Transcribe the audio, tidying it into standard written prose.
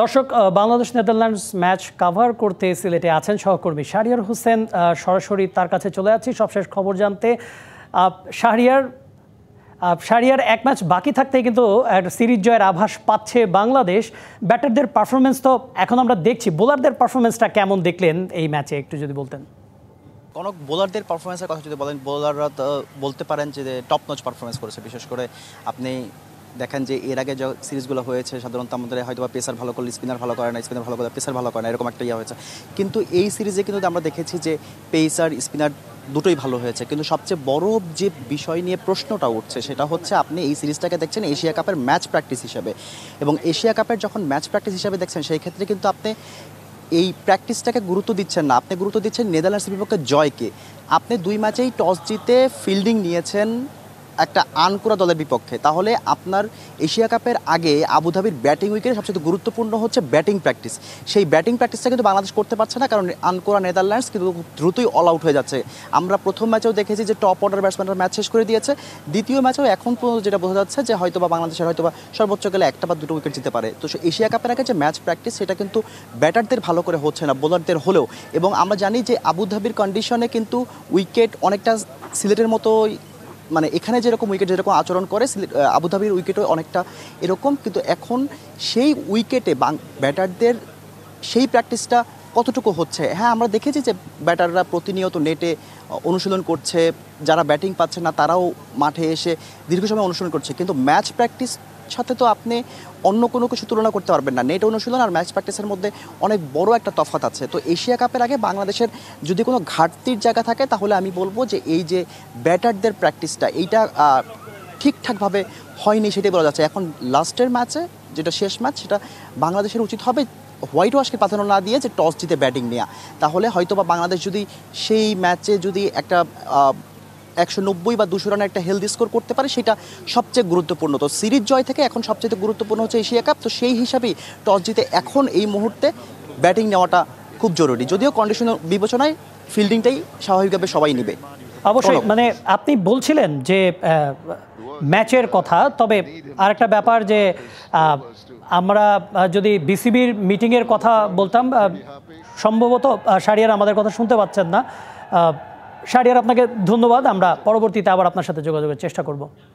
দর্শক, Bangladesh Netherlands match cover করতে সিলেটে আছেন সহকর্মী শাহরিয়ার হোসেন। সরাসরি তার কাছে চলে যাচ্ছি সবশেষ খবর জানতে। শাহরিয়ার, এক ম্যাচ বাকি থাকতে কিন্তু সিরিজ জয়ের আভাস পাচ্ছে বাংলাদেশ। ব্যাটারদের পারফরমেন্স তো এখন আমরা দেখছি, বোলারদের পারফরমেন্সটা কেমন দেখলেন এই ম্যাচে একটু যদি বলতেন। কনক, বোলারদের পারফরমেন্সের কথা যদি বলেন, বোলাররা তো বলতে পারেন যে টপ নচ পারফরমেন্স করেছে। বিশেষ করে আপনি দেখেন যে এর আগে যে সিরিজগুলো হয়েছে সাধারণত আমাদের হয়তো বা পেসার ভালো করলে স্পিনার ভালো করে না, স্পিনার ভালো করলে পেসার ভালো করে না, এরকম একটা হয়েছে। কিন্তু এই সিরিজে কিন্তু আমরা দেখেছি যে পেসার স্পিনার দুটোই ভালো হয়েছে। কিন্তু সবচেয়ে বড় যে বিষয় নিয়ে প্রশ্নটা উঠছে সেটা হচ্ছে, আপনি এই সিরিজটাকে দেখছেন এশিয়া কাপের ম্যাচ প্র্যাকটিস হিসাবে, এবং এশিয়া কাপের যখন ম্যাচ প্র্যাকটিস হিসাবে দেখছেন সেই ক্ষেত্রে কিন্তু আপনি এই প্র্যাকটিসটাকে গুরুত্ব দিচ্ছেন না, আপনি গুরুত্ব দিচ্ছেন নেদারল্যান্ডসের বিপক্ষে জয়কে। আপনি 2 ম্যাচেই টস জিতে ফিল্ডিং নিয়েছেন একটা আনকোরা দলের বিপক্ষে। তাহলে আপনার এশিয়া কাপের আগে আবুধাবির ব্যাটিং উইকেটে সবচেয়ে গুরুত্বপূর্ণ হচ্ছে ব্যাটিং প্র্যাকটিস। সেই ব্যাটিং প্র্যাকটিসটা কিন্তু বাংলাদেশ করতে পারছে না, কারণ আনকোরা নেদারল্যান্ডস কিন্তু দ্রুতই অল আউট হয়ে যাচ্ছে। আমরা প্রথম ম্যাচেও দেখেছি যে টপ অর্ডার ব্যাটসম্যানরা ম্যাচ শেষ করে দিয়েছে। দ্বিতীয় ম্যাচেও এখন পর্যন্ত যেটা বোঝা যাচ্ছে যে হয়তো বা বাংলাদেশের হয়তো বা সর্বোচ্চ গেলে 1 বা 2 উইকেট জিতে পারে। তো এশিয়া কাপের আগে যে ম্যাচ প্র্যাকটিস সেটা কিন্তু ব্যাটারদের ভালো করে হচ্ছে না, বোলারদের হলেও। এবং আমরা জানি যে আবুধাবির কন্ডিশনে কিন্তু উইকেট অনেকটা সিলেটের মতোই, মানে এখানে যেরকম উইকেট যেরকম আচরণ করে আবুধাবির উইকেটও অনেকটা এরকম। কিন্তু এখন সেই উইকেটে ব্যাটারদের সেই প্র্যাকটিসটা কতটুকু হচ্ছে? হ্যাঁ, আমরা দেখেছি যে ব্যাটাররা প্রতিনিয়ত নেটে অনুশীলন করছে, যারা ব্যাটিং পাচ্ছে না তারাও মাঠে এসে দীর্ঘ সময় অনুশীলন করছে। কিন্তু ম্যাচ প্র্যাকটিস সাথে তো আপনি অন্য কোনো কিছু তুলনা করতে পারবেন না। নেট অনুশীলন আর ম্যাচ প্র্যাকটিসের মধ্যে অনেক বড় একটা তফাৎ আছে। তো এশিয়া কাপের আগে বাংলাদেশের যদি কোনো ঘাটতির জায়গা থাকে তাহলে আমি বলবো যে এই যে ব্যাটারদের প্র্যাকটিসটা, এইটা ঠিকঠাকভাবে হয়নি সেটাই বলা যাচ্ছে। এখন লাস্টের ম্যাচে যেটা শেষ ম্যাচ, সেটা বাংলাদেশের উচিত হবে হোয়াইট ওয়াশকে প্রাধান্য না দিয়ে যে টস জিতে ব্যাটিং নেওয়া। তাহলে হয়তো বা বাংলাদেশ যদি সেই ম্যাচে যদি একটা 190 বা 200 রানের একটা হেলদি স্কোর করতে পারে, সেটা সবচেয়ে গুরুত্বপূর্ণ। তো সিরিজ জয় থেকে এখন সবচেয়ে গুরুত্বপূর্ণ হচ্ছে এশিয়া কাপ। তো সেই হিসাবেই টস জিতে এখন এই মুহূর্তে ব্যাটিং নেওয়াটা খুব জরুরি, যদিও কন্ডিশন বিবেচনায় ফিল্ডিংটাই স্বাভাবিকভাবে সবাই নেবে। অবশ্যই, মানে আপনি বলছিলেন যে ম্যাচের কথা, তবে আরেকটা ব্যাপার যে আমরা যদি বিসিবির মিটিংয়ের কথা বলতাম, সম্ভবত শাহরিয়ার আমাদের কথা শুনতে পাচ্ছেন না। শাহরিয়ার, আপনাকে ধন্যবাদ। আমরা পরবর্তীতে আবার আপনার সাথে যোগাযোগের চেষ্টা করব।